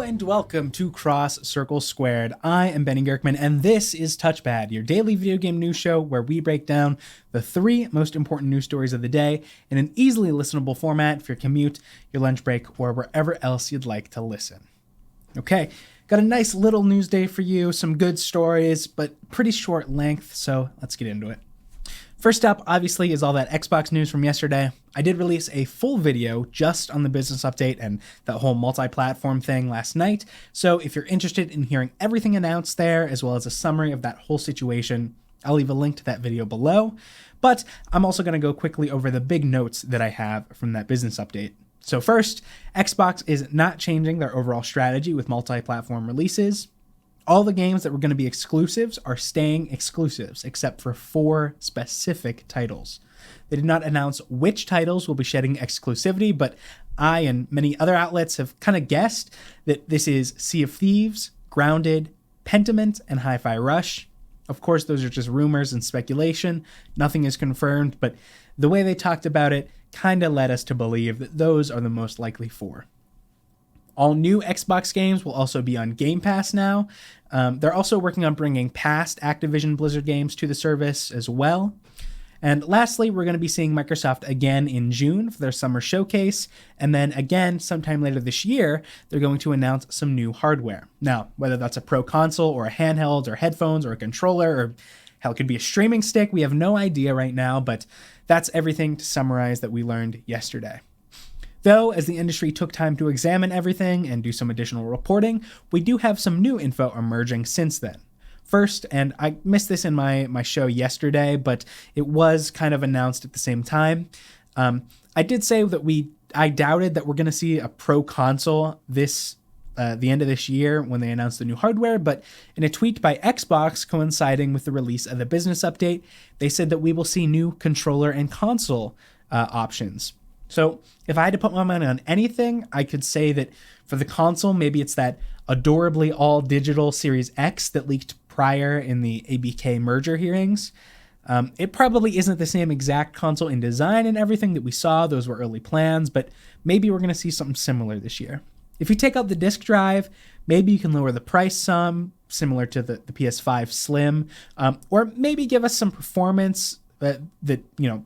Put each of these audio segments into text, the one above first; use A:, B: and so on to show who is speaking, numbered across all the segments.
A: and welcome to Cross Circle Squared. I am Benny Gerkman, and this is TouchPad, your daily video game news show where we break down the 3 most important news stories of the day in an easily listenable format for your commute, your lunch break, or wherever else you'd like to listen. Okay, got a nice little news day for you, some good stories, but pretty short length, so let's get into it. First up, obviously, is all that Xbox news from yesterday. I did release a full video just on the business update and that whole multi-platform thing last night, so if you're interested in hearing everything announced there, as well as a summary of that whole situation, I'll leave a link to that video below, but I'm also going to go quickly over the big notes that I have from that business update. So first, Xbox is not changing their overall strategy with multi-platform releases. All the games that were going to be exclusives are staying exclusives, except for 4 specific titles. They did not announce which titles will be shedding exclusivity, but I and many other outlets have kind of guessed that this is Sea of Thieves, Grounded, Pentiment, and Hi-Fi Rush. Of course, those are just rumors and speculation. Nothing is confirmed, but the way they talked about it kind of led us to believe that those are the most likely 4. All new Xbox games will also be on Game Pass now. They're also working on bringing past Activision Blizzard games to the service as well. And lastly, we're going to be seeing Microsoft again in June for their summer showcase. And then again, sometime later this year, they're going to announce some new hardware. Now, whether that's a pro console or a handheld or headphones or a controller or hell, it could be a streaming stick, we have no idea right now, but that's everything to summarize that we learned yesterday. Though, as the industry took time to examine everything and do some additional reporting, we do have some new info emerging since then. First, and I missed this in my show yesterday, but it was kind of announced at the same time. I did say that I doubted that we're going to see a pro console the end of this year when they announced the new hardware, but in a tweet by Xbox coinciding with the release of the business update, they said that we will see new controller and console options. So if I had to put my money on anything, I could say that for the console, maybe it's that adorably all-digital Series X that leaked prior in the ABK merger hearings. It probably isn't the same exact console in design and everything that we saw. Those were early plans, but maybe we're going to see something similar this year. If you take out the disk drive, maybe you can lower the price some, similar to the PS5 Slim, or maybe give us some performance that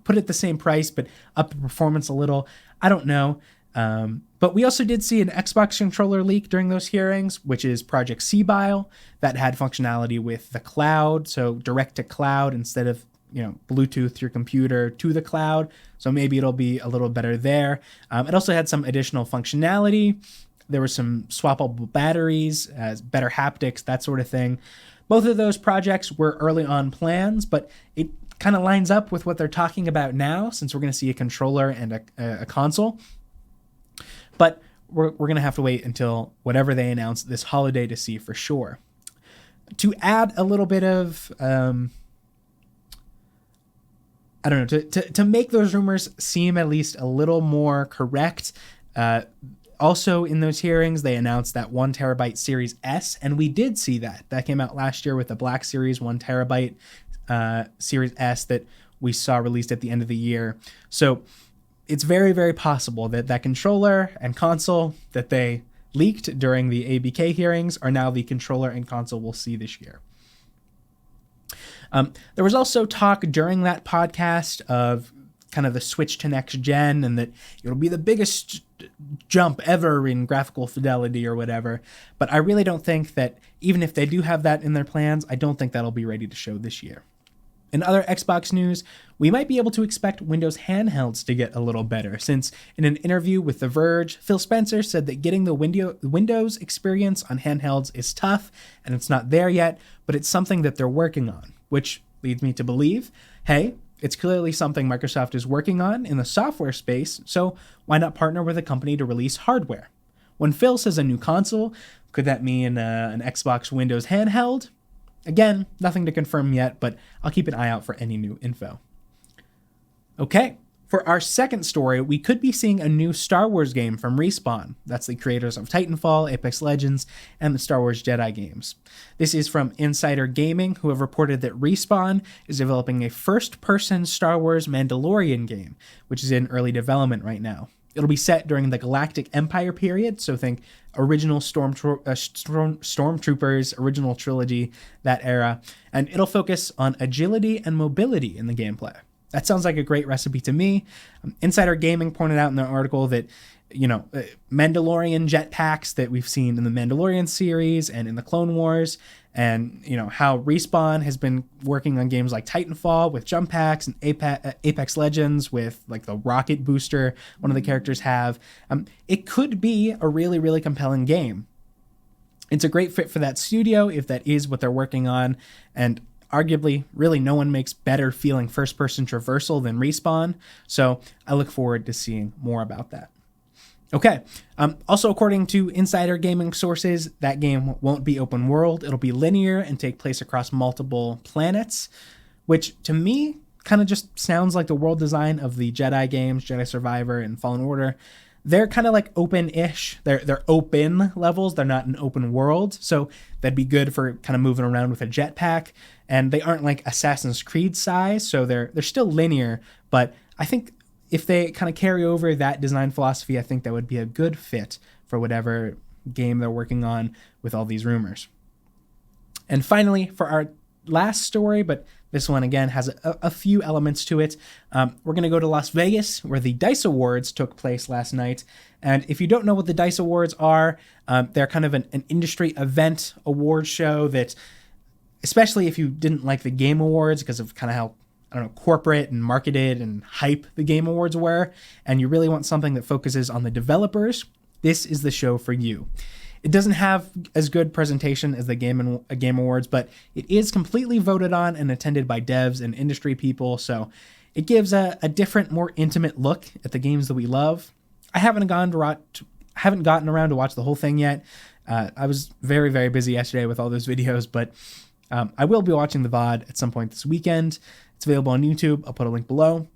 A: put it the same price but up the performance a little. I don't know. But we also did see an Xbox controller leak during those hearings, which is Project Seabile, that had functionality with the cloud, so direct to cloud instead of Bluetooth your computer to the cloud. So maybe it'll be a little better there. It also had some additional functionality. There were some swappable batteries, better haptics, that sort of thing. Both of those projects were early on plans, but it kind of lines up with what they're talking about now, since we're going to see a controller and a console. But we're going to have to wait until whatever they announce this holiday to see for sure. To add a little bit of, to make those rumors seem at least a little more correct, also in those hearings, they announced that 1 terabyte Series S, and we did see that. That came out last year with the Black Series 1 terabyte Series S that we saw released at the end of the year. So it's very, very possible that that controller and console that they leaked during the ABK hearings are now the controller and console we'll see this year. There was also talk during that podcast of kind of the switch to next gen and that it'll be the biggest jump ever in graphical fidelity or whatever. But I really don't think that, even if they do have that in their plans, I don't think that'll be ready to show this year. In other Xbox news, we might be able to expect Windows handhelds to get a little better, since in an interview with The Verge, Phil Spencer said that getting the Windows experience on handhelds is tough, and it's not there yet, but it's something that they're working on, which leads me to believe, hey, it's clearly something Microsoft is working on in the software space, so why not partner with a company to release hardware? When Phil says a new console, could that mean an Xbox Windows handheld? Again, nothing to confirm yet, but I'll keep an eye out for any new info. Okay, for our second story, we could be seeing a new Star Wars game from Respawn. That's the creators of Titanfall, Apex Legends, and the Star Wars Jedi games. This is from Insider Gaming, who have reported that Respawn is developing a first-person Star Wars Mandalorian game, which is in early development right now. It'll be set during the Galactic Empire period, so think original Stormtroopers, original trilogy, that era, and it'll focus on agility and mobility in the gameplay. That sounds like a great recipe to me. Insider Gaming pointed out in their article that, Mandalorian jetpacks that we've seen in the Mandalorian series and in the Clone Wars, and, how Respawn has been working on games like Titanfall with jump packs and Apex Legends with, like, the rocket booster one of the characters have. It could be a really, really compelling game. It's a great fit for that studio if that is what they're working on, and arguably, really no one makes better feeling first-person traversal than Respawn, so I look forward to seeing more about that. Okay, also according to insider gaming sources, that game won't be open world. It'll be linear and take place across multiple planets, which to me kind of just sounds like the world design of the Jedi games, Jedi Survivor and Fallen Order. They're kind of like open-ish. They're open levels. They're not an open world, so that'd be good for kind of moving around with a jetpack. And they aren't like Assassin's Creed size, so they're still linear. But I think if they kind of carry over that design philosophy, I think that would be a good fit for whatever game they're working on with all these rumors. And finally, for our last story, but this one again has a few elements to it, we're going to go to Las Vegas, where the DICE Awards took place last night. And if you don't know what the DICE Awards are, they're kind of an industry event award show that, especially if you didn't like the Game Awards because of kind of how, corporate and marketed and hype the Game Awards were, and you really want something that focuses on the developers, this is the show for you. It doesn't have as good presentation as the Game Awards, but it is completely voted on and attended by devs and industry people, so it gives a different, more intimate look at the games that we love. I haven't gotten around to watch the whole thing yet. I was very, very busy yesterday with all those videos, but I will be watching the VOD at some point this weekend. It's available on YouTube. I'll put a link below.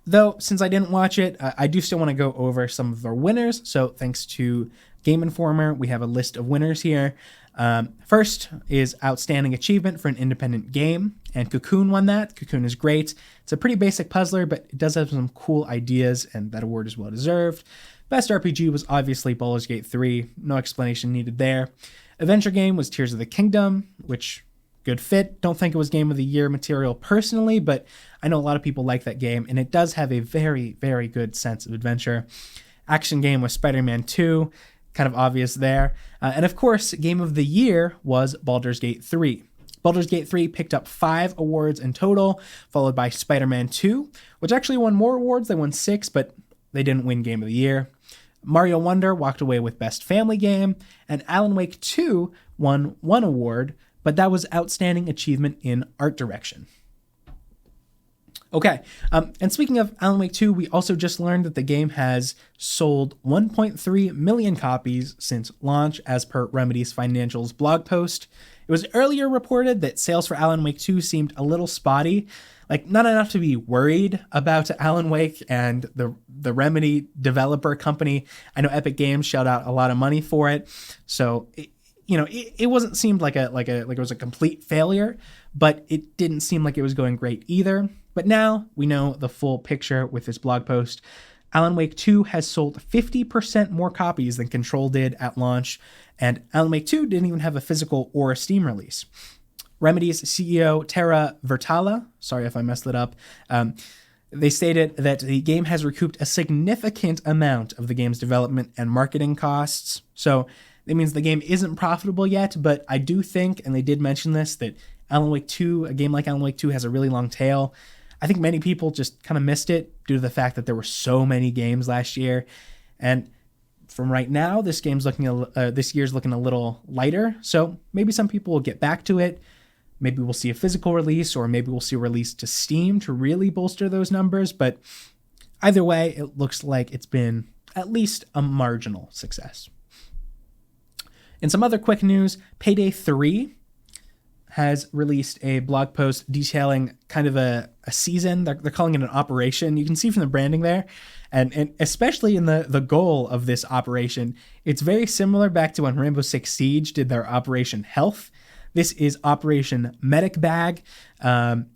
A: Though, since I didn't watch it, I do still want to go over some of their winners. So thanks to Game Informer, we have a list of winners here. First is Outstanding Achievement for an Independent Game, and Cocoon won that. Cocoon is great. It's a pretty basic puzzler, but it does have some cool ideas, and that award is well deserved. Best RPG was obviously Baldur's Gate 3. No explanation needed there. Adventure Game was Tears of the Kingdom, which, good fit. Don't think it was Game of the Year material personally, but I know a lot of people like that game, and it does have a very, very good sense of adventure. Action Game was Spider-Man 2, kind of obvious there. And of course, Game of the Year was Baldur's Gate 3. Baldur's Gate 3 picked up 5 awards in total, followed by Spider-Man 2, which actually won more awards. They won 6, but they didn't win Game of the Year. Mario Wonder walked away with Best Family Game, and Alan Wake 2 won 1 award, but that was Outstanding Achievement in Art Direction. Okay, and speaking of Alan Wake 2, we also just learned that the game has sold 1.3 million copies since launch, as per Remedy's Financials blog post. It was earlier reported that sales for Alan Wake 2 seemed a little spotty, like not enough to be worried about Alan Wake and the Remedy developer company. I know Epic Games shelled out a lot of money for it, so it wasn't seemed like it was a complete failure, but it didn't seem like it was going great either. But now we know the full picture with this blog post. Alan Wake 2 has sold 50% more copies than Control did at launch, and Alan Wake 2 didn't even have a physical or a Steam release. Remedy's CEO, Tara Vertala, sorry if I messed it up, they stated that the game has recouped a significant amount of the game's development and marketing costs. So that means the game isn't profitable yet, but I do think, and they did mention this, that Alan Wake 2, a game like Alan Wake 2 has a really long tail. I think many people just kind of missed it due to the fact that there were so many games last year. And from right now, this year's looking a little lighter. So maybe some people will get back to it. Maybe we'll see a physical release, or maybe we'll see a release to Steam to really bolster those numbers. But either way, it looks like it's been at least a marginal success. In some other quick news, Payday 3 has released a blog post detailing kind of a season. They're calling it an operation. You can see from the branding there, and especially in the goal of this operation, it's very similar back to when Rainbow Six Siege did their Operation Health. This is Operation Medic Bag.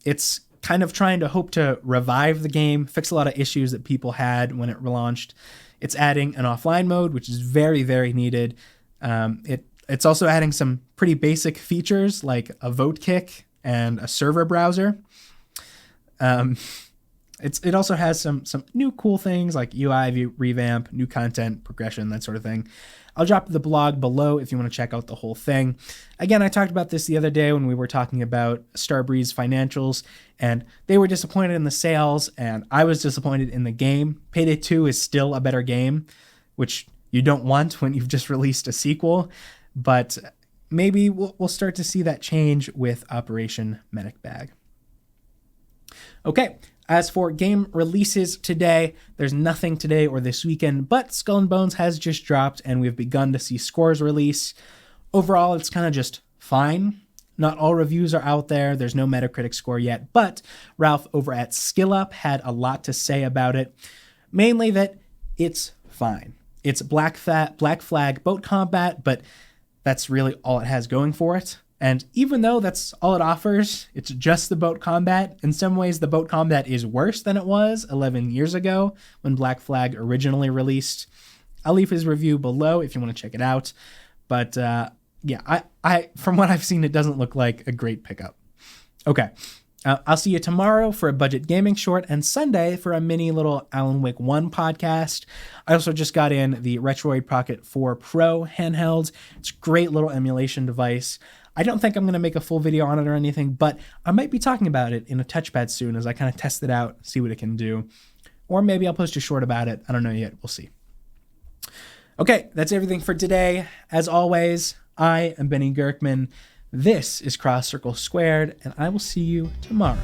A: It's kind of trying to hope to revive the game, fix a lot of issues that people had when it relaunched. It's adding an offline mode, which is very, very needed. It's also adding some pretty basic features like a vote kick and a server browser. It also has some new cool things like UI revamp, new content, progression, that sort of thing. I'll drop the blog below if you want to check out the whole thing. Again, I talked about this the other day when we were talking about Starbreeze financials, and they were disappointed in the sales, and I was disappointed in the game. Payday 2 is still a better game, which you don't want when you've just released a sequel, but maybe we'll start to see that change with Operation Medic Bag. Okay. As for game releases today, there's nothing today or this weekend, but Skull and Bones has just dropped and we've begun to see scores release. Overall, it's kind of just fine. Not all reviews are out there. There's no Metacritic score yet, but Ralph over at SkillUp had a lot to say about it. Mainly that it's fine. It's Black Flag boat combat, but that's really all it has going for it. And even though that's all it offers, it's just the boat combat. In some ways, the boat combat is worse than it was 11 years ago when Black Flag originally released. I'll leave his review below if you want to check it out. But yeah, I from what I've seen, it doesn't look like a great pickup. Okay, I'll see you tomorrow for a budget gaming short and Sunday for a mini little Alan Wake 1 podcast. I also just got in the Retroid Pocket 4 Pro handheld. It's a great little emulation device. I don't think I'm going to make a full video on it or anything, but I might be talking about it in a TouchPad soon as I kind of test it out, see what it can do. Or maybe I'll post a short about it. I don't know yet. We'll see. Okay, that's everything for today. As always, I am Benny Gerkman. This is Cross Circle Squared, and I will see you tomorrow.